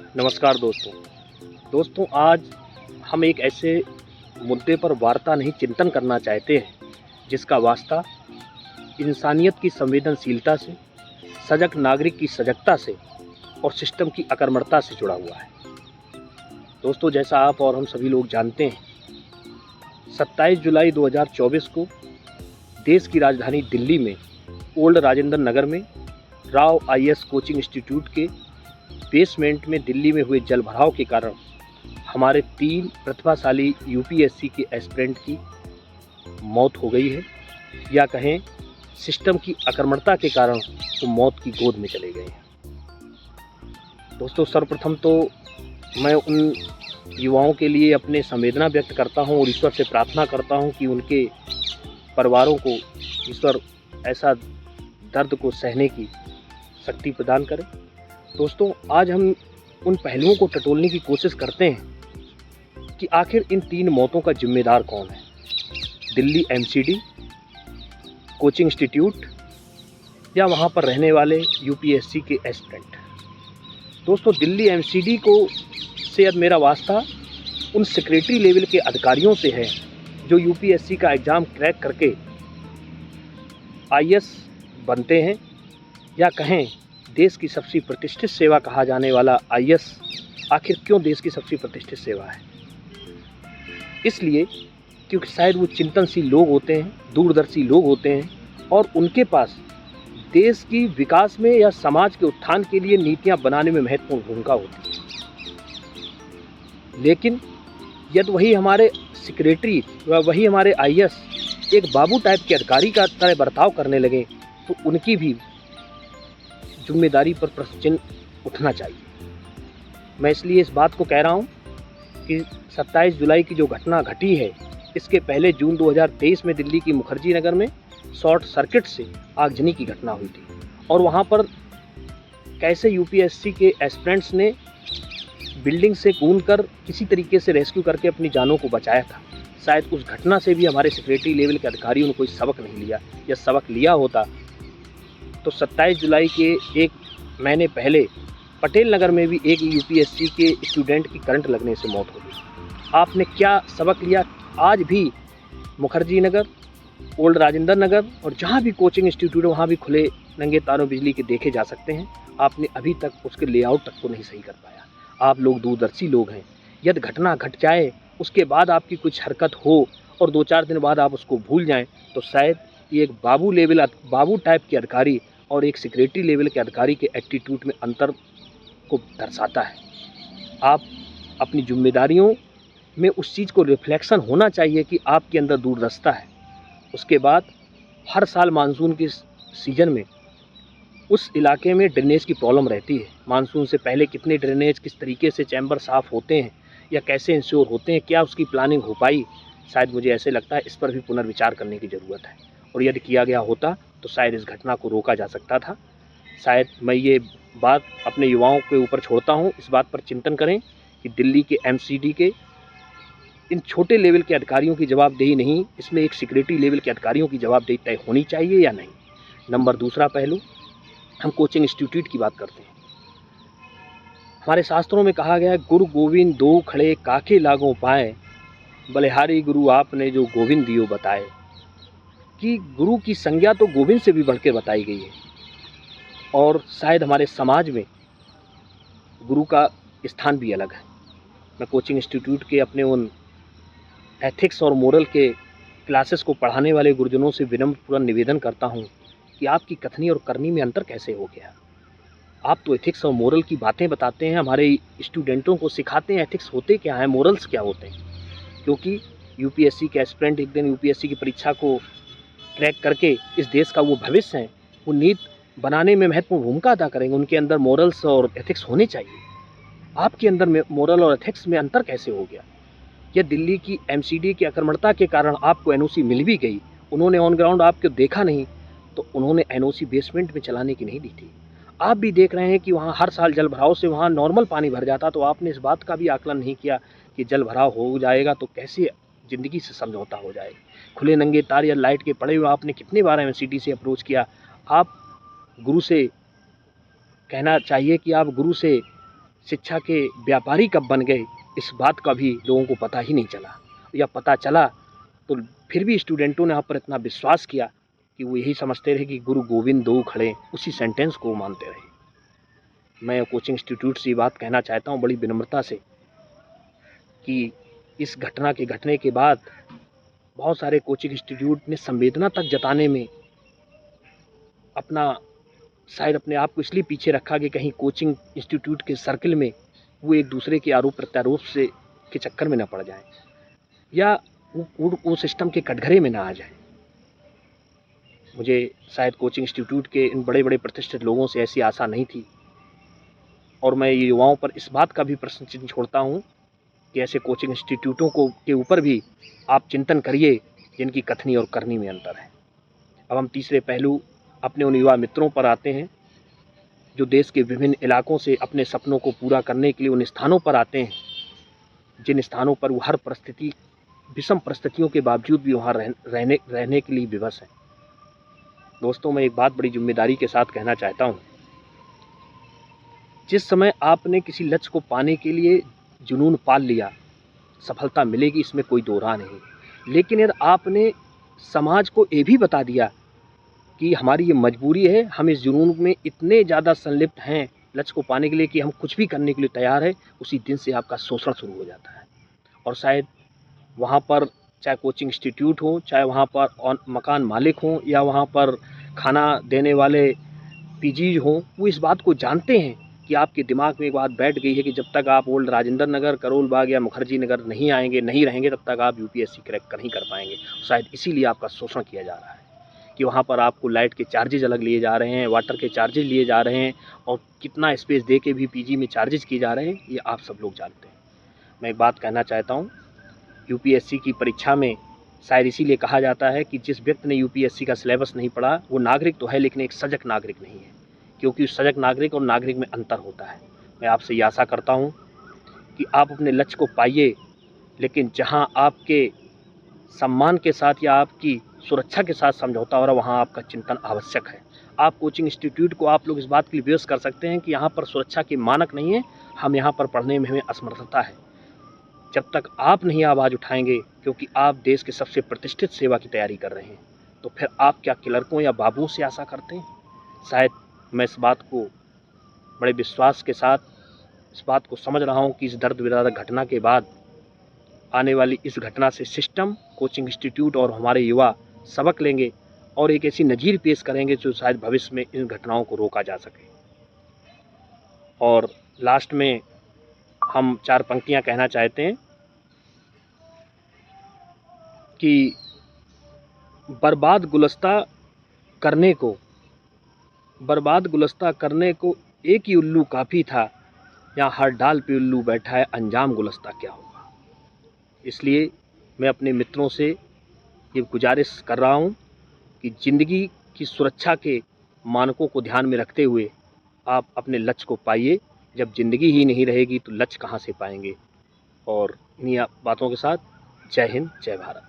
नमस्कार दोस्तों, आज हम एक ऐसे मुद्दे पर वार्ता नहीं चिंतन करना चाहते हैं जिसका वास्ता इंसानियत की संवेदनशीलता से, सजग नागरिक की सजगता से और सिस्टम की अकर्मकता से जुड़ा हुआ है। दोस्तों, जैसा आप और हम सभी लोग जानते हैं, 27 जुलाई 2024 को देश की राजधानी दिल्ली में ओल्ड राजेंद्र नगर में राव IAS कोचिंग इंस्टीट्यूट के बेसमेंट में दिल्ली में हुए जलभराव के कारण हमारे 3 प्रतिभाशाली UPSC के एस्पिरेंट की मौत हो गई है, या कहें सिस्टम की अकर्मकता के कारण वो मौत की गोद में चले गए हैं। दोस्तों, सर्वप्रथम तो मैं उन युवाओं के लिए अपने संवेदना व्यक्त करता हूं और ईश्वर से प्रार्थना करता हूं कि उनके परिवारों को ईश्वर ऐसा दर्द को सहने की शक्ति प्रदान करे। दोस्तों, आज हम उन पहलुओं को टटोलने की कोशिश करते हैं कि आखिर इन 3 मौतों का जिम्मेदार कौन है। दिल्ली MCD कोचिंग इंस्टीट्यूट या वहाँ पर रहने वाले UPSC के एस्पिरेंट। दोस्तों, दिल्ली MCD को से अब मेरा वास्ता उन सेक्रेटरी लेवल के अधिकारियों से है जो UPSC का एग्ज़ाम क्रैक करके IAS बनते हैं, या कहें देश की सबसे प्रतिष्ठित सेवा कहा जाने वाला IAS आखिर क्यों देश की सबसे प्रतिष्ठित सेवा है। इसलिए क्योंकि शायद वो चिंतनशील लोग होते हैं, दूरदर्शी लोग होते हैं और उनके पास देश की विकास में या समाज के उत्थान के लिए नीतियां बनाने में महत्वपूर्ण भूमिका होती है। लेकिन यदि वही हमारे सेक्रेटरी व वही हमारे IAS एक बाबू टाइप के अधिकारी का तरह बर्ताव करने लगे तो उनकी भी जिम्मेदारी पर प्रश्न चिन्ह उठना चाहिए। मैं इसलिए इस बात को कह रहा हूं कि 27 जुलाई की जो घटना घटी है, इसके पहले जून 2023 में दिल्ली की मुखर्जी नगर में शॉर्ट सर्किट से आगजनी की घटना हुई थी और वहां पर कैसे UPSC के एस्पिरेंट्स ने बिल्डिंग से कूदकर किसी तरीके से रेस्क्यू करके अपनी जानों को बचाया था। शायद उस घटना से भी हमारे सेक्रेटरी लेवल के अधिकारियों ने कोई सबक नहीं लिया, या सबक लिया होता तो 27 जुलाई के एक महीने पहले पटेल नगर में भी एक UPSC के स्टूडेंट की करंट लगने से मौत हो गई। आपने क्या सबक लिया? आज भी मुखर्जी नगर, ओल्ड राजेंद्र नगर और जहाँ भी कोचिंग इंस्टीट्यूट है वहाँ भी खुले नंगे तारों बिजली के देखे जा सकते हैं। आपने अभी तक उसके लेआउट तक को नहीं सही कर पाया। आप लोग दूरदर्शी लोग हैं। यदि घटना घट जाए, उसके बाद आपकी कुछ हरकत हो और 2-4 दिन बाद आप उसको भूल जाएं, तो शायद ये एक बाबू टाइप के अधिकारी और एक सेक्रेटरी लेवल के अधिकारी के एटीट्यूड में अंतर को दर्शाता है। आप अपनी जिम्मेदारियों में उस चीज़ को रिफ्लेक्शन होना चाहिए कि आपके अंदर दूरदर्शिता है। उसके बाद हर साल मानसून के सीज़न में उस इलाके में ड्रेनेज की प्रॉब्लम रहती है। मानसून से पहले कितने ड्रेनेज, किस तरीके से चैम्बर साफ़ होते हैं या कैसे इंश्योर होते हैं, क्या उसकी प्लानिंग हो पाई? शायद मुझे ऐसे लगता है इस पर भी पुनर्विचार करने की ज़रूरत है, और यदि किया गया होता तो शायद इस घटना को रोका जा सकता था। शायद मैं ये बात अपने युवाओं के ऊपर छोड़ता हूँ, इस बात पर चिंतन करें कि दिल्ली के MCD के इन छोटे लेवल के अधिकारियों की जवाबदेही नहीं, इसमें एक सेक्रेटरी लेवल के अधिकारियों की जवाबदेही तय होनी चाहिए या नहीं। नंबर दूसरा पहलू, हम कोचिंग इंस्टीट्यूट की बात करते हैं। हमारे शास्त्रों में कहा गया है, गुरु गोविंद दो खड़े काके लागों पाए, बलिहारी गुरु आपने जो गोविंद दियो बताए। कि गुरु की संज्ञा तो गोविंद से भी बढ़ के बताई गई है, और शायद हमारे समाज में गुरु का स्थान भी अलग है। मैं कोचिंग इंस्टीट्यूट के अपने उन एथिक्स और मोरल के क्लासेस को पढ़ाने वाले गुरुजनों से विनम्रपूर्वक निवेदन करता हूँ कि आपकी कथनी और करनी में अंतर कैसे हो गया। आप तो एथिक्स और मोरल की बातें बताते हैं, हमारे स्टूडेंटों को सिखाते हैं एथिक्स होते क्या हैं, मोरल्स क्या होते हैं। क्योंकि UPSC के एस्पिरेंट एक दिन UPSC की परीक्षा को क्रैक करके इस देश का वो भविष्य है, वो नीति बनाने में महत्वपूर्ण भूमिका अदा करेंगे। उनके अंदर मोरल्स और एथिक्स होने चाहिए। आपके अंदर मोरल और एथिक्स में अंतर कैसे हो गया? यह दिल्ली की MCD की अकर्मकता के कारण आपको NOC मिल भी गई, उन्होंने ऑन ग्राउंड आपको देखा नहीं, तो उन्होंने NOC बेसमेंट में चलाने की नहीं दी थी। आप भी देख रहे हैं कि वहाँ हर साल जल भराव से वहाँ नॉर्मल पानी भर जाता, तो आपने इस बात का भी आकलन नहीं किया कि जल भराव हो जाएगा तो कैसे ज़िंदगी से समझौता हो जाएगा। खुले नंगे तार या लाइट के पड़े हुए आपने कितने बार MCD से अप्रोच किया। आप गुरु से कहना चाहिए कि आप गुरु से शिक्षा के व्यापारी कब बन गए, इस बात का भी लोगों को पता ही नहीं चला, या पता चला तो फिर भी स्टूडेंटों ने आप पर इतना विश्वास किया कि वो यही समझते रहे कि गुरु गोविंद दो खड़े, उसी सेंटेंस को मानते रहे। मैं कोचिंग इंस्टीट्यूट से ये बात कहना चाहता हूँ बड़ी विनम्रता से कि इस घटना के घटने के बाद बहुत सारे कोचिंग इंस्टीट्यूट ने संवेदना तक जताने में अपना शायद अपने आप को इसलिए पीछे रखा कि कहीं कोचिंग इंस्टीट्यूट के सर्कल में वो एक दूसरे के आरोप प्रत्यारोप से के चक्कर में न पड़ जाए, या वो सिस्टम के कटघरे में ना आ जाए। मुझे शायद कोचिंग इंस्टीट्यूट के इन बड़े बड़े प्रतिष्ठित लोगों से ऐसी आशा नहीं थी, और मैं ये युवाओं पर इस बात का भी प्रश्न चिन्ह छोड़ता हूँ कि ऐसे कोचिंग इंस्टीट्यूटों के ऊपर भी आप चिंतन करिए जिनकी कथनी और करनी में अंतर है। अब हम तीसरे पहलू अपने उन युवा मित्रों पर आते हैं जो देश के विभिन्न इलाकों से अपने सपनों को पूरा करने के लिए उन स्थानों पर आते हैं जिन स्थानों पर वो हर परिस्थिति, विषम परिस्थितियों के बावजूद भी वहाँ रहने के लिए विवश हैं। दोस्तों, मैं एक बात बड़ी जिम्मेदारी के साथ कहना चाहता हूँ, जिस समय आपने किसी लक्ष्य को पाने के लिए जुनून पाल लिया, सफलता मिलेगी, इसमें कोई दो राह नहीं। लेकिन यदि आपने समाज को ये भी बता दिया कि हमारी ये मजबूरी है, हम इस जुनून में इतने ज़्यादा संलिप्त हैं लक्ष्य को पाने के लिए कि हम कुछ भी करने के लिए तैयार है, उसी दिन से आपका शोषण शुरू हो जाता है। और शायद वहाँ पर चाहे कोचिंग इंस्टीट्यूट हो, चाहे वहाँ पर मकान मालिक हों, या वहाँ पर खाना देने वाले पीजीज हों, वो इस बात को जानते हैं कि आपके दिमाग में एक बात बैठ गई है कि जब तक आप ओल्ड राजेंद्र नगर, करोल बाग या मुखर्जी नगर नहीं आएंगे, नहीं रहेंगे, तब तक आप यूपीएससी क्रैक नहीं कर पाएंगे। शायद इसीलिए आपका शोषण किया जा रहा है कि वहाँ पर आपको लाइट के चार्जेज अलग लिए जा रहे हैं, वाटर के चार्जेज लिए जा रहे हैं, और कितना स्पेस दे के भी पीजी में चार्जेज किए जा रहे हैं, ये आप सब लोग जानते हैं। मैं एक बात कहना चाहता हूँ, यूपीएससी की परीक्षा में शायद इसीलिए कहा जाता है कि जिस व्यक्ति ने यूपीएससी का सिलेबस नहीं पढ़ा वो नागरिक तो है लेकिन एक सजग नागरिक नहीं है, क्योंकि सजग नागरिक और नागरिक में अंतर होता है। मैं आपसे ये आशा करता हूँ कि आप अपने लक्ष्य को पाइए, लेकिन जहाँ आपके सम्मान के साथ या आपकी सुरक्षा के साथ समझौता हो रहा है, वहाँ आपका चिंतन आवश्यक है। आप कोचिंग इंस्टीट्यूट को आप लोग इस बात के लिए विवश कर सकते हैं कि यहाँ पर सुरक्षा के मानक नहीं है, हम यहाँ पर पढ़ने में हमें असमर्थता है। जब तक आप नहीं आवाज़ उठाएंगे, क्योंकि आप देश के सबसे प्रतिष्ठित सेवा की तैयारी कर रहे हैं, तो फिर आप क्या क्लर्कों या बाबुओं से आशा करते हैं? शायद मैं इस बात को बड़े विश्वास के साथ इस बात को समझ रहा हूँ कि इस दर्द विदारक घटना के बाद आने वाली इस घटना से सिस्टम, कोचिंग इंस्टीट्यूट और हमारे युवा सबक लेंगे और एक ऐसी नज़ीर पेश करेंगे जो शायद भविष्य में इन घटनाओं को रोका जा सके। और लास्ट में हम 4 पंक्तियां कहना चाहते हैं कि बर्बाद गुलस्ता करने को एक ही उल्लू काफ़ी था, यहाँ हर डाल पे उल्लू बैठा है, अंजाम गुलस्ता क्या होगा। इसलिए मैं अपने मित्रों से ये गुजारिश कर रहा हूँ कि ज़िंदगी की सुरक्षा के मानकों को ध्यान में रखते हुए आप अपने लक्ष्य को पाइए। जब ज़िंदगी ही नहीं रहेगी तो लक्ष्य कहाँ से पाएंगे। और इन्हीं बातों के साथ जय हिंद, जय भारत।